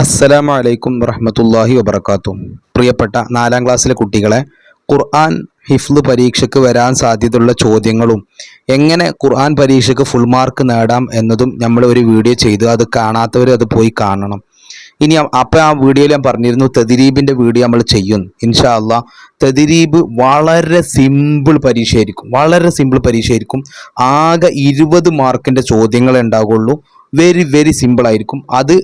അസ്സലാമു അലൈക്കും വറഹ്മത്തുള്ളാഹി വബറകാതുഹു. പ്രിയപ്പെട്ട 4ാം ക്ലാസ്സിലെ കുട്ടികളെ, ഖുർആൻ ഹിഫ്ള് പരീക്ഷയ്ക്ക് വരാൻ സാധ്യതയുള്ള ചോദ്യങ്ങളും എങ്ങനെ ഖുർആൻ പരീക്ഷയ്ക്ക് ഫുൾ മാർക്ക് നേടാം എന്നതും നമ്മൾ ഒരു വീഡിയോ ചെയ്തു. അത് കാണാത്തവർ അത് പോയി കാണണം. ഇനി അപ്പോൾ ആ വീഡിയോയിൽ ഞാൻ പറഞ്ഞിരുന്നു തദ്രീബിൻ്റെ വീഡിയോ നമ്മൾ ചെയ്യും ഇൻഷാ അള്ളാഹ്. തദ്രീബ് വളരെ സിമ്പിൾ പരീക്ഷയായിരിക്കും. ആകെ 20 മാർക്കിൻ്റെ ചോദ്യങ്ങളെ ഉണ്ടാകുള്ളൂ. വെരി സിമ്പിൾ ആയിരിക്കും. അത്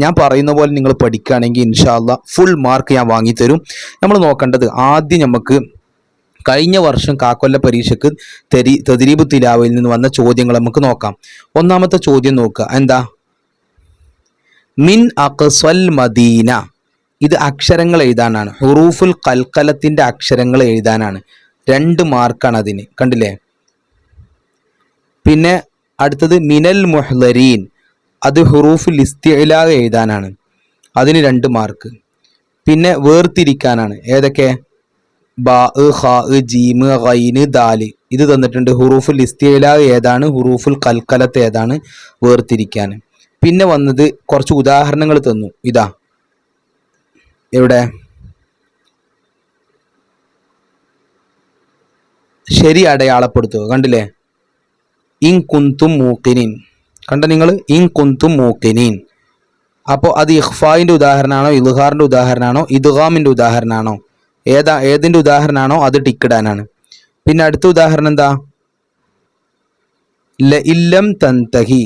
ഞാൻ പറയുന്ന പോലെ നിങ്ങൾ പഠിക്കുകയാണെങ്കിൽ ഇൻഷാ അള്ളാഹ് ഫുൾ മാർക്ക് ഞാൻ വാങ്ങിത്തരും. നമ്മൾ നോക്കേണ്ടത് ആദ്യം നമുക്ക് കഴിഞ്ഞ വർഷം കാക്കൊല്ല പരീക്ഷയ്ക്ക് തദ്രീബ് തിലാവയിൽ നിന്ന് വന്ന ചോദ്യങ്ങൾ നമുക്ക് നോക്കാം. ഒന്നാമത്തെ ചോദ്യം നോക്കുക. എന്താ? മിൻ അഖ്സൽ മദീന. ഇത് അക്ഷരങ്ങൾ എഴുതാനാണ്. ഹുറൂഫുൽ ഖൽഖലത്തിൻ്റെ അക്ഷരങ്ങൾ എഴുതാനാണ്. 2 മാർക്കാണ് അതിന്. കണ്ടില്ലേ? പിന്നെ അടുത്തത് മിനൽ മുഹ്ലരീൻ. അത് ഹുറൂഫുൽ ഇസ്തിഅ്ലാ എഴുതാനാണ്. അതിന് 2 മാർക്ക്. പിന്നെ വേർതിരിക്കാനാണ്. ഏതൊക്കെ? ബാ, ഖാ, ജീം, ഗൈൻ, ദാല്. ഇത് തന്നിട്ടുണ്ട്. ഹുറൂഫുൽ ഇസ്തിഅ്ലാ ഏതാണ്, ഹുറൂഫുൽ ഖൽഖലത്ത് ഏതാണ്, വേർതിരിക്കാൻ. പിന്നെ വന്നത് കുറച്ച് ഉദാഹരണങ്ങൾ തന്നു. ഇതാ എവിടെ? ശരി അടയാളപ്പെടുത്തുക. കണ്ടില്ലേ? ഇൻ കുന്തും മൂക്കിനീൻ. കണ്ട നിങ്ങൾ? ഇൻ കുന്തും മൂക്കിനീൻ. അപ്പോൾ അത് ഇഖ്ഫായിൻ്റെ ഉദാഹരണമാണോ, ഇൽഹാറിൻ്റെ ഉദാഹരണമാണോ, ഇദ്ഗാമിൻ്റെ ഉദാഹരണമാണോ, ഏതിൻ്റെ ഉദാഹരണമാണോ അത് ടിക്കിടാനാണ്. പിന്നെ അടുത്ത ഉദാഹരണം എന്താ? ലഇല്ലം തൻതഹി.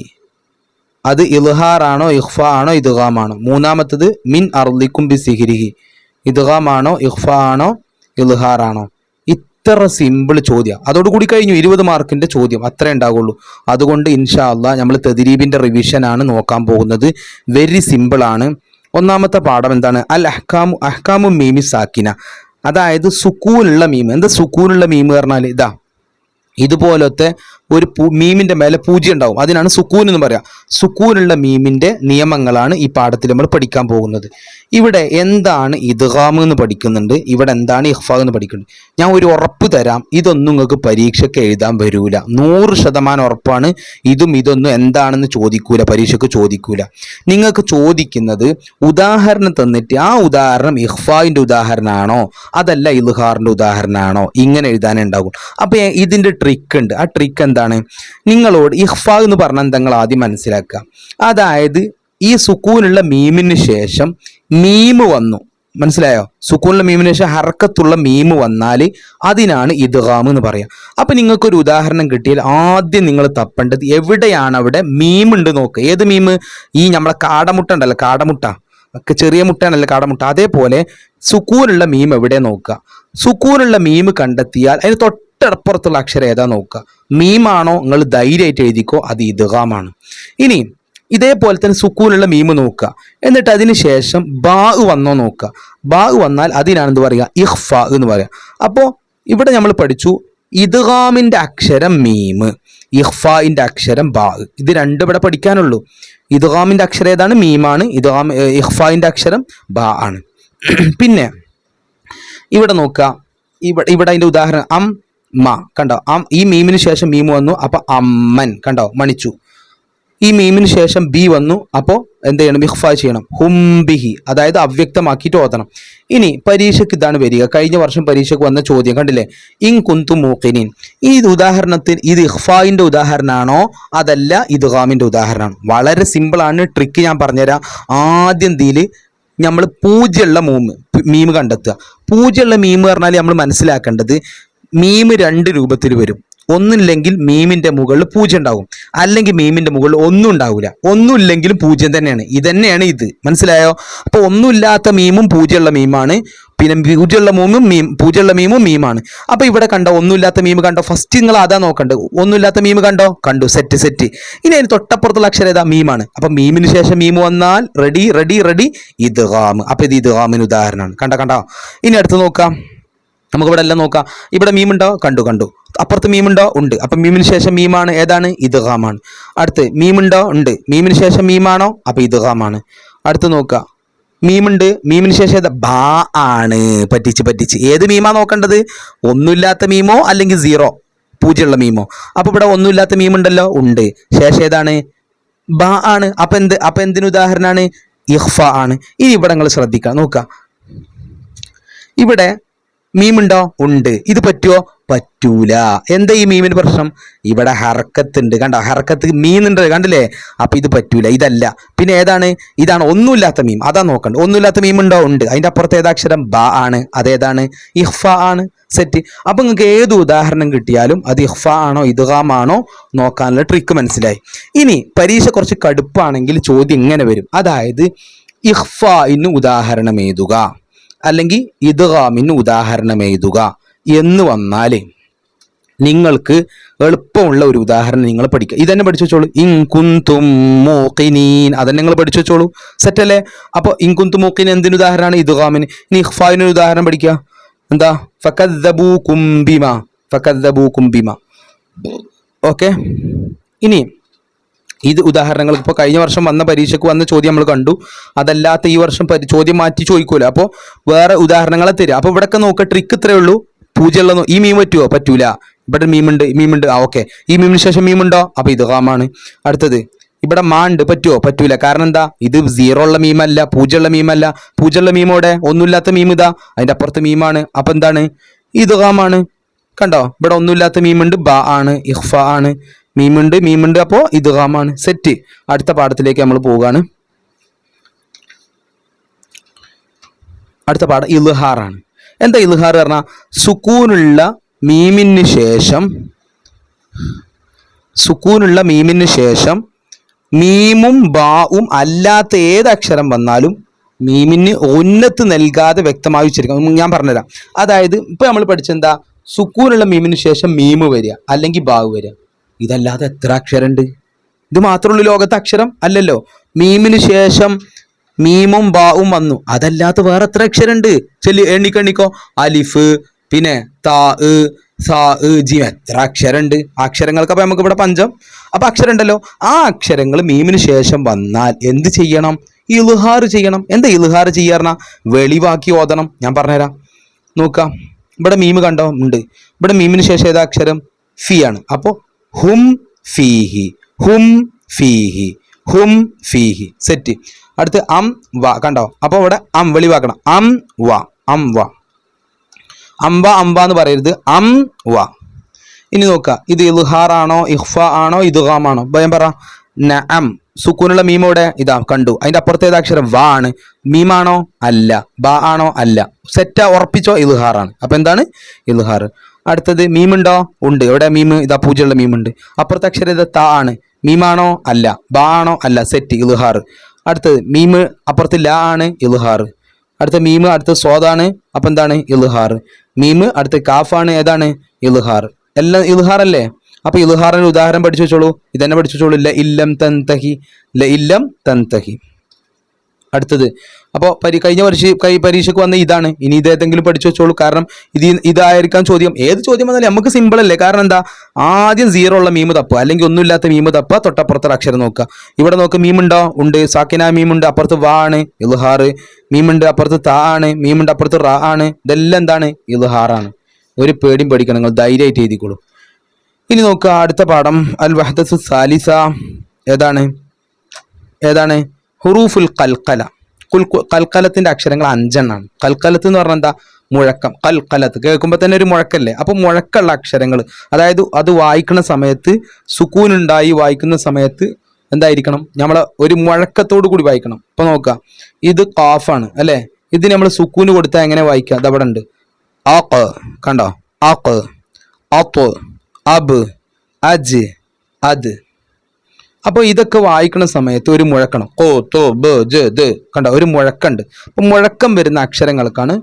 അത് ഇൽഹാറാണോ, ഇഖ്ഫ ആണോ, ഇദ്ഗാമാണോ. മൂന്നാമത്തത് മിൻ അർളിക്കും ബി സിഹിരിഹി. ഇദ്ഗാമാണോ, ഇഖ്ഫ ആണോ, ഇൽഹാറാണോ. ഇത്ര സിമ്പിൾ ചോദ്യം. അതോടുകൂടി കഴിഞ്ഞു. 20 മാർക്കിൻ്റെ ചോദ്യം അത്രേ ഉണ്ടാകുള്ളൂ. അതുകൊണ്ട് ഇൻഷാ അള്ളാഹ് നമ്മൾ തദ്രീബിൻ്റെ റിവിഷനാണ് നോക്കാൻ പോകുന്നത്. വെരി സിമ്പിളാണ്. ഒന്നാമത്തെ പാഠം എന്താണ്? അൽ അഹ്കാമു മീമി സാക്കിന. അതായത് സുക്കൂനുള്ള മീം. എന്താ സുക്കൂനുള്ള മീം പറഞ്ഞാൽ? ഇതാ ഇതുപോലത്തെ ഒരു മീമിൻ്റെ മേലെ പൂജ്യം ഉണ്ടാവും. അതിനാണ് സുക്കൂൻ എന്ന് പറയാം. സുക്കൂനുള്ള മീമിൻ്റെ നിയമങ്ങളാണ് ഈ പാഠത്തിൽ നമ്മൾ പഠിക്കാൻ പോകുന്നത്. ഇവിടെ എന്താണ് ഇദ്ഗാം എന്ന് പഠിക്കുന്നുണ്ട്, ഇവിടെ എന്താണ് ഇഖ്ഫാ എന്ന് പഠിക്കുന്നുണ്ട്. ഞാൻ ഒരു ഉറപ്പ് തരാം, ഇതൊന്നും നിങ്ങൾക്ക് പരീക്ഷയ്ക്ക് എഴുതാൻ വരൂല. 100% ഉറപ്പാണ്. ഇതൊന്നും എന്താണെന്ന് ചോദിക്കൂല, പരീക്ഷയ്ക്ക് ചോദിക്കൂല. നിങ്ങൾക്ക് ചോദിക്കുന്നത് ഉദാഹരണം തന്നിട്ട് ആ ഉദാഹരണം ഇഖ്ഫായിൻ്റെ ഉദാഹരണമാണോ അതല്ല ഇൽഹാറിൻ്റെ ഉദാഹരണമാണോ ഇങ്ങനെ എഴുതാനുണ്ടാകും. അപ്പോൾ ഇതിൻ്റെ ട്രിക്ക് ഉണ്ട്. ആ ട്രിക്ക് എന്താണ്? നിങ്ങളോട് ഇഖ്ഫാ എന്ന് പറഞ്ഞാൽ നിങ്ങൾ ആദ്യം മനസ്സിലാക്കുക. അതായത് ഈ സുക്കൂനുള്ള മീമിന് ശേഷം മീം വന്നു. മനസ്സിലായോ? സുക്കൂനുള്ള മീമിന് ശേഷം ഹർക്കത്തുള്ള മീം വന്നാൽ അതിനാണ് ഇദ്ഗാം എന്ന് പറയാം. അപ്പം നിങ്ങൾക്കൊരു ഉദാഹരണം കിട്ടിയാൽ ആദ്യം നിങ്ങൾ തപ്പേണ്ടത് എവിടെയാണ് അവിടെ മീം ഉണ്ട് നോക്കുക. ഏത് മീം? ഈ നമ്മളെ കാടമുട്ട ഉണ്ടല്ലോ, കാടമുട്ട, ചെറിയ മുട്ടയാണല്ലോ കാടമുട്ട. അതേപോലെ സുക്കൂനുള്ള മീം എവിടെ നോക്കുക. സുക്കൂനുള്ള മീം കണ്ടെത്തിയാൽ അതിന് തൊട്ടപ്പുറത്തുള്ള അക്ഷരം ഏതാ നോക്കുക. മീമാണോ നിങ്ങൾ ധൈര്യമായിട്ട് എഴുതിക്കോ, അത് ഇദ്ഗാമാണ്. ഇനി ഇതേപോലെ തന്നെ സുക്കൂനുള്ള മീം നോക്കുക. എന്നിട്ട് അതിന് ശേഷം ബാ വന്നോ നോക്കുക. ബാ വന്നാൽ അതിനാണ് എന്ത് പറയുക? ഇഖ്ഫാ എന്ന് പറയുക. അപ്പോൾ ഇവിടെ നമ്മൾ പഠിച്ചു ഇദ്ഗാമിൻ്റെ അക്ഷരം മീം, ഇഖ്ഫായിൻ്റെ അക്ഷരം ബാ. ഇത് 2 ഇവിടെ പഠിക്കാനുള്ളൂ. ഇദ്ഗാമിൻ്റെ അക്ഷരം ഏതാണ്? മീമാണ്. ഇഖ്ഫായിൻ്റെ അക്ഷരം ബാ ആണ്. പിന്നെ ഇവിടെ നോക്കുക. ഇവിടെ അതിൻ്റെ ഉദാഹരണം അമ്മ. കണ്ടോ? ഈ മീമിന് ശേഷം മീം വന്നു, അപ്പോൾ അമ്മൻ. കണ്ടോ? മണിച്ചു. ഈ മീമിന് ശേഷം ബി വന്നു, അപ്പോൾ എന്ത് ചെയ്യണം? ഇഖ്ഫാ ചെയ്യണം. ഹുംബിഹി. അതായത് അവ്യക്തമാക്കിയിട്ട് ഓതണം. ഇനി പരീക്ഷയ്ക്ക് ഇതാണ് വരിക. കഴിഞ്ഞ വർഷം പരീക്ഷയ്ക്ക് വന്ന ചോദ്യം കണ്ടില്ലേ? ഇൻ കുന്തും മൂഖിനീൻ. ഈ ഉദാഹരണത്തിൽ ഇത് ഇഖ്ഫായിൻ്റെ ഉദാഹരണമാണോ അതല്ല ഇദ്ഗാമിൻ്റെ ഉദാഹരണമാണോ? വളരെ സിമ്പിളാണ്. ട്രിക്ക് ഞാൻ പറഞ്ഞുതരാം. ആദ്യം ഇതിൽ നമ്മൾ പൂജ്യമുള്ള മീം കണ്ടെത്തുക. പൂജ്യമുള്ള മീം പറഞ്ഞാൽ നമ്മൾ മനസ്സിലാക്കേണ്ടത് മീം 2 രൂപത്തിൽ വരും. ഒന്നില്ലെങ്കിൽ മീമിൻ്റെ മുകളിൽ 0 ഉണ്ടാവും, അല്ലെങ്കിൽ മീമിൻ്റെ മുകളിൽ ഒന്നും ഉണ്ടാവില്ല. ഒന്നുമില്ലെങ്കിലും 0 തന്നെയാണ്. ഇതന്നെയാണ് ഇത്. മനസ്സിലായോ? അപ്പോൾ ഒന്നുമില്ലാത്ത മീമും പൂജ്യമുള്ള മീമാണ്. പിന്നെ പൂജ്യമുള്ള മീമും മീമാണ്. അപ്പോൾ ഇവിടെ കണ്ടോ ഒന്നുമില്ലാത്ത മീം കണ്ടോ? ഫസ്റ്റ് നിങ്ങൾ അതാ നോക്കണ്ടത്. ഒന്നുമില്ലാത്ത മീം കണ്ടു. സെറ്റ്. ഇനി അതിന് തൊട്ടപ്പുറത്തുള്ള അക്ഷരം ഏതാ? മീമാണ്. അപ്പം മീമിന് ശേഷം മീം വന്നാൽ റെഡി ഇദ്ഗാം. അപ്പോൾ ഇത് ഇദ്ഗാമിന് ഉദാഹരണമാണ്. കണ്ടോ? ഇനി അടുത്ത് നോക്കാം. നമുക്കിവിടെ എല്ലാം നോക്കാം. ഇവിടെ മീമുണ്ടോ? കണ്ടു. അപ്പുറത്ത് മീമുണ്ടോ? ഉണ്ട്. അപ്പം മീമിന് ശേഷം മീമാണ്. ഏതാണ്? ഇദ്ഗാമാണ്. അടുത്ത് മീമുണ്ടോ? ഉണ്ട്. മീമിന് ശേഷം മീമാണോ? അപ്പോൾ ഇദ്ഗാമാണ്. അടുത്ത് നോക്കുക. മീമുണ്ട്. മീമിന് ശേഷം ഏതാ? ബാ ആണ്. പറ്റിച്ച്. ഏത് മീമാ നോക്കേണ്ടത്? ഒന്നുമില്ലാത്ത മീമോ അല്ലെങ്കിൽ 0 പൂജ്യമുള്ള മീമോ? അപ്പോൾ ഇവിടെ ഒന്നുമില്ലാത്ത മീമുണ്ടല്ലോ, ഉണ്ട്. ശേഷം ഏതാണ്? ബ ആണ്. അപ്പൊ എന്തിന് ഉദാഹരണമാണ്? ഇഖ്ഫ ആണ്. ഇനി ഇവിടെ നിങ്ങൾ ശ്രദ്ധിക്കാം, നോക്കുക, ഇവിടെ മീമുണ്ടോ? ഉണ്ട്. ഇത് പറ്റുമോ? പറ്റൂല. എന്താ ഈ മീമിന് പ്രശ്നം? ഇവിടെ ഹർക്കത്ത് ഉണ്ട്, കണ്ടോ? ഹർക്കത്ത് മീനുണ്ട്, കണ്ടില്ലേ? അപ്പൊ ഇത് പറ്റൂല, ഇതല്ല. പിന്നെ ഏതാണ്? ഇതാണ് ഒന്നുമില്ലാത്ത മീം. അതാ നോക്കണ്ട. ഒന്നുമില്ലാത്ത മീം ഉണ്ടോ? ഉണ്ട്. അതിന്റെ അപ്പുറത്ത് ഏതാക്ഷരം? ബ ആണ്. അതേതാണ്? ഇഖ്ഫ ആണ്. സെറ്റ്. അപ്പൊ നിങ്ങൾക്ക് ഏത് ഉദാഹരണം കിട്ടിയാലും അത് ഇഖ്ഫ ആണോ ഇദ്ഗാം ആണോ നോക്കാനുള്ള ട്രിക്ക് മനസ്സിലായി. ഇനി പരീക്ഷ കുറച്ച് കടുപ്പാണെങ്കിൽ ചോദ്യം ഇങ്ങനെ വരും, അതായത് ഇഖ്ഫാഇന് ഉദാഹരണം എഴുതുക അല്ലെങ്കിൽ ഇദ്ഗാമിന് ഉദാഹരണം എഴുതുക എന്ന് വന്നാൽ നിങ്ങൾക്ക് എളുപ്പമുള്ള ഒരു ഉദാഹരണം നിങ്ങൾ പഠിക്കുക. ഇതന്നെ പഠിച്ചു വെച്ചോളൂ. ഇൻ കുന്തും മൂഖിനീൻ, അതന്നെ നിങ്ങൾ പഠിച്ചു വെച്ചോളൂ. സെറ്റല്ലേ? അപ്പോൾ ഇൻ കുന്തും മൂഖിൻ എന്തിന് ഉദാഹരണമാണ്? ഇദ്ഗാമിന്. ഇനി ഇഖ്ഫാഇന് ഉദാഹരണം പഠിക്കുക. എന്താ? ഫകദ്ദബൂകും ബിമാ, ഫകദ്ദബൂകും ബിമാ. ഓക്കെ. ഇനി ഇത് ഉദാഹരണങ്ങൾ ഇപ്പോൾ കഴിഞ്ഞ വർഷം വന്ന പരീക്ഷയ്ക്ക് വന്ന ചോദ്യം നമ്മൾ കണ്ടു. അതല്ലാത്ത ഈ വർഷം ചോദ്യം മാറ്റി ചോദിക്കൂല. അപ്പോൾ വേറെ ഉദാഹരണങ്ങളെ തരിക. അപ്പോൾ ഇവിടെയൊക്കെ നോക്കുക, ട്രിക്ക് ഇത്രയേ ഉള്ളൂ. പൂജ്യമുള്ള ഈ മീം പറ്റുമോ? പറ്റൂല. ഇവിടെ മീമുണ്ട്. ആ ഓക്കെ. ഈ മീമിന് ശേഷം മീമുണ്ടോ? അപ്പോൾ ഇത് ഖാമാണ്. അടുത്തത് ഇവിടെ മാ ഉണ്ട്, പറ്റുമോ? പറ്റൂല. കാരണം എന്താ? ഇത് 0 ഉള്ള മീമല്ല, പൂജ്യമുള്ള മീമല്ല. പൂജ്യമുള്ള മീമോടെ ഒന്നുമില്ലാത്ത മീം ഇതാ, അതിന്റെ അപ്പുറത്ത് മീമാണ്. അപ്പൊ എന്താണ്? ഇത് ഖാമാണ്. കണ്ടോ? ഇവിടെ ഒന്നുമില്ലാത്ത മീമുണ്ട്, ബ ആണ്, ഇഖ്ഫ ആണ്. മീമുണ്ട്, അപ്പോൾ ഇദ്ഗാമാണ്. സെറ്റ്. അടുത്ത പാഠത്തിലേക്ക് നമ്മൾ പോവുകയാണ്. അടുത്ത പാഠം ഇൽഹാറാണ്. എന്താ ഇൽഹാർ പറഞ്ഞാൽ? സുക്കൂനുള്ള മീമിന് ശേഷം മീമും ബാവും അല്ലാത്ത ഏത് അക്ഷരം വന്നാലും മീമിന് ഉന്നത്ത് നൽകാതെ വ്യക്തമായി ഉച്ചരിക്കണം. ഞാൻ പറഞ്ഞുതരാം. അതായത് ഇപ്പൊ നമ്മൾ പഠിച്ചെന്താ? സുക്കൂനുള്ള മീമിന് ശേഷം മീമ് വരിക അല്ലെങ്കിൽ ബാവ് വരിക. ഇതല്ലാതെ എത്ര അക്ഷരമുണ്ട്? ഇത് മാത്രമുള്ള ലോകത്തെ അക്ഷരം അല്ലല്ലോ. മീമിന് ശേഷം മീമും ബാവും വന്നു, അതല്ലാത്ത വേറെ എത്ര അക്ഷരമുണ്ട്? എണ്ണിക്കോ. അലിഫ്, പിന്നെ താ, സാ, ജീം, എത്ര അക്ഷരമുണ്ട്? അക്ഷരങ്ങൾക്ക് അപ്പൊ നമുക്ക് ഇവിടെ പഞ്ചം. അപ്പൊ അക്ഷരം ഉണ്ടല്ലോ, ആ അക്ഷരങ്ങൾ മീമിന് ശേഷം വന്നാൽ എന്ത് ചെയ്യണം? ഇൽഹാർ ചെയ്യണം. എന്താ ഇൽഹാർ ചെയ്യാറ? വെളിവാക്കി ഓതണം. ഞാൻ പറഞ്ഞുതരാം. നോക്കാം, ഇവിടെ മീമ് കണ്ടോ? ഉണ്ട്. ഇവിടെ മീമിന് ശേഷം ഏതാ അക്ഷരം? ഫി ആണ്. അപ്പോൾ ഹും ഫീഹി, ഹും ഫീഹി, ഹും ഫീഹി. സെറ്റ്. അടുത്ത് അം വ, കണ്ടോ? അപ്പോൾ ഇവിടെ വെളിവാക്കണം. അം വ, അംവ എന്ന് പറയരുത്, അം വ. ഇനി നോക്കുക, ഇത് ഇൽഹാർ ആണോ ഇഖ്ഫ ആണോ ഇദ്ഗാം ആണോ? ഭയം പറ. നഅം. സുക്കൂനുള്ള മീമോടെ ഇതാ കണ്ടു. അതിന്റെ അപ്പുറത്തെ അക്ഷരം വ ആണ്. മീമാണോ? അല്ല. ബ ആണോ? അല്ല. സെറ്റ, ഉറപ്പിച്ചോ? ഇൽഹാറാണ്. അപ്പൊ എന്താണ്? ഇൽഹാർ. അടുത്തത് മീമുണ്ടോ? ഉണ്ട്. എവിടെ മീമ്? ഇതാ പൂജ്യമുള്ള മീമുണ്ട്. അപ്പുറത്തെ അക്ഷരം ഇത് താ ആണ്. മീമാണോ? അല്ല. ബ ആണോ? അല്ല. സെറ്റ്, ഇൽഹാർ. അടുത്തത് മീമ്, അപ്പുറത്ത് ല ആണ്, ഇൽഹാർ. അടുത്ത മീമ്, അടുത്ത സ്വാദാണ്. അപ്പൊ എന്താണ്? ഇൽഹാർ. മീമ്, അടുത്ത കാഫാണ്, ഏതാണ്? ഇൽഹാർ. എല്ലാം ഇൽഹാർ അല്ലേ? അപ്പൊ ഇൽഹാറിന് ഉദാഹരണം പഠിച്ചു വെച്ചോളൂ. ഇതന്നെ പഠിച്ചു വെച്ചോളൂ. ല ഇല്ലം തൻതഹി. അടുത്തത് അപ്പോൾ കഴിഞ്ഞ പരീക്ഷയ്ക്ക് വന്ന ഇതാണ്. ഇനി ഇതേതെങ്കിലും പഠിച്ചു വെച്ചോളൂ. കാരണം ഇതായിരിക്കാം ചോദ്യം. ഏത് ചോദ്യം വന്നാലും നമുക്ക് സിമ്പിൾ അല്ലേ? കാരണം എന്താ? ആദ്യം 0 ഉള്ള മീമ് തപ്പുക, അല്ലെങ്കിൽ ഒന്നുമില്ലാത്ത മീമ് തപ്പുക, തൊട്ടപ്പുറത്തെ അക്ഷരം നോക്കുക. ഇവിടെ നോക്ക്, മീമുണ്ടോ? ഉണ്ട്. സാക്കിന മീമുണ്ട്, അപ്പുറത്ത് വാ ആണ്, ഇൽഹാർ. മീമുണ്ട്, അപ്പുറത്ത് താ ആണ്. മീമുണ്ട്, അപ്പുറത്ത് റാ ആണ്. ഇതെല്ലാം എന്താണ്? ഇൽഹാറാണ്. ഒരു പേടിയും പേടിക്കണം, നിങ്ങൾ ധൈര്യമായിട്ട് എഴുതിക്കോളൂ. ഇനി നോക്കുക, അടുത്ത പാഠം അൽ വഹദത്തു സാലിസ. ഏതാണ്? ഹുറൂഫുൽ കൽക്കല. കൽക്കലത്തിന്റെ അക്ഷരങ്ങൾ 5 എണ്ണമാണ്. കൽക്കലത്ത് എന്ന് പറഞ്ഞാൽ എന്താ? മുഴക്കം. കൽക്കലത്ത് കേൾക്കുമ്പോൾ തന്നെ ഒരു മുഴക്കല്ലേ? അപ്പൊ മുഴക്കമുള്ള അക്ഷരങ്ങൾ, അതായത് അത് വായിക്കുന്ന സമയത്ത് സുക്കൂൻ ഉണ്ടായി വായിക്കുന്ന സമയത്ത് എന്തായിരിക്കണം? നമ്മളെ ഒരു മുഴക്കത്തോടു കൂടി വായിക്കണം. ഇപ്പൊ നോക്കുക, ഇത് ഖാഫാണ് അല്ലെ? ഇത് നമ്മൾ സുക്കൂന് കൊടുത്താൽ എങ്ങനെ വായിക്കുക? അത് അവിടെ ഉണ്ട്. ആഖ്, കണ്ടോ? ആഖ്, അത്ത്, അബ്, അജ്, അത്. അപ്പോൾ ഇതൊക്കെ വായിക്കുന്ന സമയത്ത് ഒരു മുഴക്കണം. ഓ തോ ബ ജ ദ, കണ്ടോ? ഒരു മുഴക്കമുണ്ട്. അപ്പൊ മുഴക്കം വരുന്ന അക്ഷരങ്ങൾക്കാണ്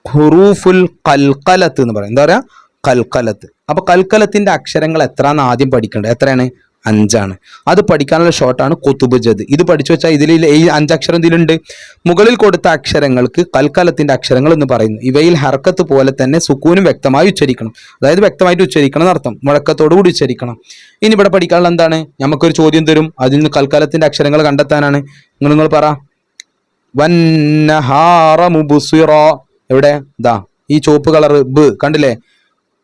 ഹുറൂഫുൽ കൽക്കലത്ത് എന്ന് പറയുന്നത്. എന്താ പറയാ? കൽക്കലത്ത്. അപ്പൊ കൽക്കലത്തിന്റെ അക്ഷരങ്ങൾ എത്രയാണ് ആദ്യം പഠിക്കേണ്ടത്? എത്രയാണ്? 5 ആണ്. അത് പഠിക്കാനുള്ള ഷോർട്ടാണ് കുതുബ് ജദ്. ഇത് പഠിച്ചു വെച്ചാൽ ഇതിൽ ഈ 5 അക്ഷരം ഇതിലുണ്ട്. മുകളിൽ കൊടുത്ത അക്ഷരങ്ങൾക്ക് കൽക്കലത്തിന്റെ അക്ഷരങ്ങൾ എന്ന് പറയുന്നു. ഇവയിൽ ഹർക്കത്ത് പോലെ തന്നെ സുക്കൂനും വ്യക്തമായി ഉച്ചരിക്കണം. അതായത് വ്യക്തമായിട്ട് ഉച്ചരിക്കണം എന്നർത്ഥം, മുഴക്കത്തോടു കൂടി ഉച്ചരിക്കണം. ഇനി ഇവിടെ പഠിക്കാനുള്ള എന്താണ്? നമുക്കൊരു ചോദ്യം തരും, അതിൽ നിന്ന് കൽക്കലത്തിന്റെ അക്ഷരങ്ങൾ കണ്ടെത്താനാണ്. നിങ്ങൾ പറ. വന്നഹാറ മുബ്സിറ. എവിടെ? ദാ ഈ ചുവപ്പ് കളർ ബ്, കണ്ടില്ലേ?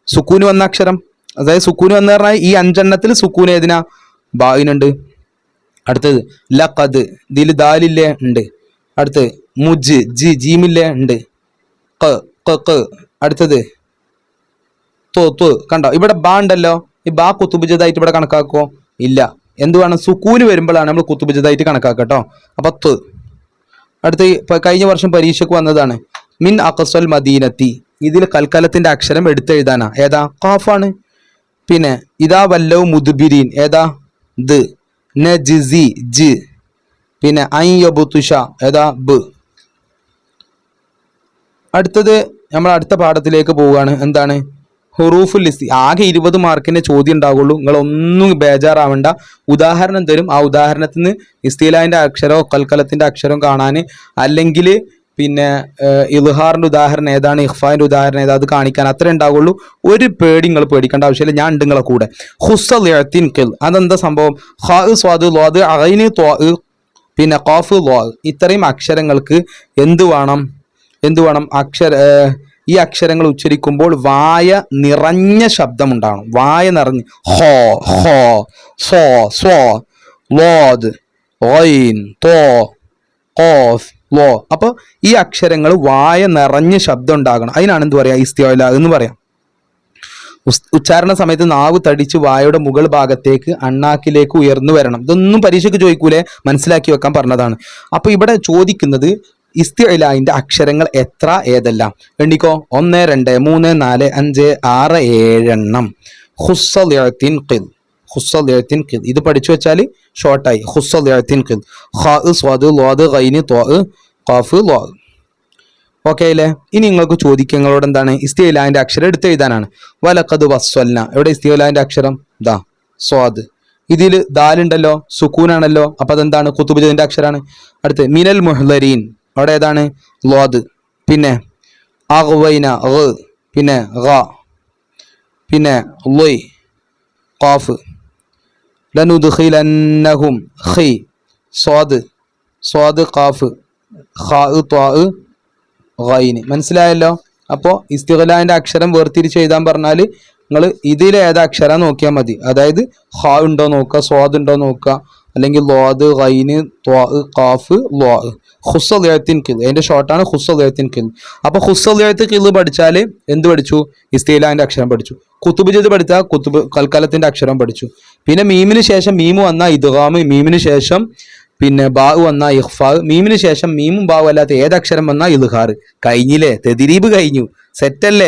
സുക്കൂന് വന്ന അക്ഷരം, അതായത് സുക്കൂന് വന്ന് പറഞ്ഞാൽ ഈ 5 എണ്ണത്തിൽ സുക്കൂൻ ഏതിനാ? ബായിനുണ്ട്. അടുത്തത് ലഖദ്, ഇതിൽ ദാലില്ലേ ഉണ്ട്. അടുത്തത് മുജ്, ജി ജീമില്ലേ ഉണ്ട്. ഖ ഖ ഖ. അടുത്തത് ത്വ ത്വ. കണ്ടോ ഇവിടെ ബാ ഉണ്ടല്ലോ, ഈ ബാ കുത്തുബുജതായിട്ട് ഇവിടെ കണക്കാക്കുമോ? ഇല്ല. എന്ത് വേണം? സുക്കൂന് വരുമ്പോഴാണ് നമ്മൾ കുത്തുബുജതായിട്ട് കണക്കാക്കട്ടോ. അപ്പൊ ത്വ. അടുത്ത കഴിഞ്ഞ വർഷം പരീക്ഷയ്ക്ക് വന്നതാണ്. മിൻ അഖ്സൽ മദീനത്തി, ഇതിൽ കൽക്കലത്തിന്റെ അക്ഷരം എടുത്തെഴുതാനാ. ഏതാ? ഖാഫാണ്. പിന്നെ ഇതാ വല്ലവ് മുദ്ബിരീൻ, ഏതാ? ദ്. നജ്സി, ജ്. പിന്നെ ഐ യബ്തുഷ, ഏതാ? ബ്. അടുത്തത് നമ്മൾ അടുത്ത പാഠത്തിലേക്ക് പോവുകയാണ്. എന്താണ്? ഹുറൂഫുൽ ഇസ്തി. ആകെ 20 മാർക്കിന്റെ ചോദ്യം ഉണ്ടാവുള്ളൂ. നിങ്ങളൊന്നും ബേജാറാവണ്ട. ഉദാഹരണം തരും. ആ ഉദാഹരണത്തിൽ നിന്ന് ഇസ്തിലാന്റെ അക്ഷരവും കൽക്കലത്തിന്റെ അക്ഷരവും കാണാൻ, അല്ലെങ്കിൽ പിന്നെ ഇൽഹാറിന്റെ ഉദാഹരണം ഏതാണ്, ഇഖ്ഫാന്റെ ഉദാഹരണം ഏതാ, അത് കാണിക്കാൻ അത്രേ ഉണ്ടാവുള്ളൂ. ഒരു പേടി നിങ്ങൾ പേടിക്കേണ്ട ആവശ്യമില്ല. ഞാൻ ഉണ്ട് നിങ്ങളെ കൂടെ. ഹുസ്സൽ യഅ്തിൻഖിൽ, അതെന്താ സംഭവം? ഖാ സ്വാദ് ളാദ് ഐന് ത്വാ പിന്നെ ഖാഫ് ളാ, ഇത്രയും അക്ഷരങ്ങൾക്ക് എന്ത് വേണം? ഈ അക്ഷരങ്ങൾ ഉച്ചരിക്കുമ്പോൾ വായ നിറഞ്ഞ ശബ്ദം ഉണ്ടാവണം. വായ നിറഞ്ഞ് ഹോ ഹോ സോ സ്വോ ലോദ് ഐൻ തോ ഖാഫ് ലോ. അപ്പോൾ ഈ അക്ഷരങ്ങൾ വായ നിറഞ്ഞ ശബ്ദം ഉണ്ടാകണം. അതിനാണ് എന്ത് പറയാ? ഇസ്തിഅല എന്ന് പറയാം. ഉച്ചാരണ സമയത്ത് നാവ് തടിച്ച് വായയുടെ മുകൾ ഭാഗത്തേക്ക് അണ്ണാക്കിലേക്ക് ഉയർന്നു വരണം. ഇതൊന്നും പരീക്ഷയ്ക്ക് ചോദിക്കൂലേ, മനസ്സിലാക്കി വെക്കാൻ പറഞ്ഞതാണ്. അപ്പൊ ഇവിടെ ചോദിക്കുന്നത് ഇസ്തിഅലാന്റെ അക്ഷരങ്ങൾ എത്ര, ഏതെല്ലാം? എണ്ണിക്കോ. 1 2 3 4 5 6 7 എണ്ണം. ഖുസ്സൽ യഅ്തിൻഖിൽ, ഖുസ്സൽ യഅ്തിൻഖിൽ. ഇത് പഠിച്ചു വെച്ചാൽ ഷോർട്ടായി. ഖുസ്സൽ യഅ്തിൻഖിൽ. ഖാ സ്വാദ് ളാദ് ഐൻ ത്വാ ഖാഫ് ളാ. ഓക്കെ അല്ലേ? ഇനി നിങ്ങൾക്ക് ചോദിക്കുന്നങ്ങളോട് എന്താണ്? ഇസ്തിഅലാന്റെ അക്ഷരം എടുത്ത് എഴുതാനാണ്. വലഖദ് വസ്വൽന, എവിടെ ഇസ്തിഅലാന്റെ അക്ഷരം? ദാ സ്വാദ്. ഇതിൽ ദാലുണ്ടല്ലോ, സുക്കൂനാണല്ലോ. അപ്പൊ അതെന്താണ്? ഖുതുബുജത്തിന്റെ അക്ഷരാണ്. അടുത്ത് മിനൽ മുഹ്ദരീൻ, അവിടെ ഏതാണ്? ളാദ്. പിന്നെ അഗ്വൈന, പിന്നെ ഗ, പിന്നെ ളയ് ഖാഫ്. ലനുദ്ഖിലന്നഹും, ഖി സ്വാദ്, സ്വാദ് ഖാഫ്, ഖാ ത്വാ ഗൈന്. മനസ്സിലായല്ലോ? അപ്പോൾ ഇസ്തിഗ്ലാന്റെ അക്ഷരം വേർതിരിച്ച് എഴുതാൻ പറഞ്ഞാൽ നിങ്ങൾ ഇതിൽ ഏതാ അക്ഷരം നോക്കിയാൽ മതി. അതായത് ഖാ ഉണ്ടോ നോക്കുക, സ്വാദ് ഉണ്ടോ നോക്കുക, അല്ലെങ്കിൽ ളാദ് ഗൈന് ത്വാ ഖാഫ് ളാ. ഖുസ്സൽ യഅ്തിൻഖിൽ, അതിന്റെ ഷോർട്ടാണ് ഖുസ്സൽ യഅ്തിൻഖിൽ. അപ്പൊ ഖുസ്സൽ യഅ്തിൻഖിൽ പഠിച്ചാൽ എന്ത് പഠിച്ചു? ഇസ്തിഗ്ലാന്റെ അക്ഷരം പഠിച്ചു. കുത്തുബുജദ് പഠിച്ചാൽ കുത്തുബ് കൽക്കലത്തിന്റെ അക്ഷരം പഠിച്ചു. പിന്നെ മീമിന് ശേഷം മീമ് വന്ന ഇദ്ഗാം, മീമിന് ശേഷം പിന്നെ ബാ വന്ന ഇഖ്ഫാ, മീമിന് ശേഷം മീമും ബാവും അല്ലാത്ത ഏതക്ഷരം വന്ന ഇൽഹാർ. കഴിഞ്ഞില്ലേ? തദ്രീബ് കഴിഞ്ഞു. സെറ്റല്ലേ?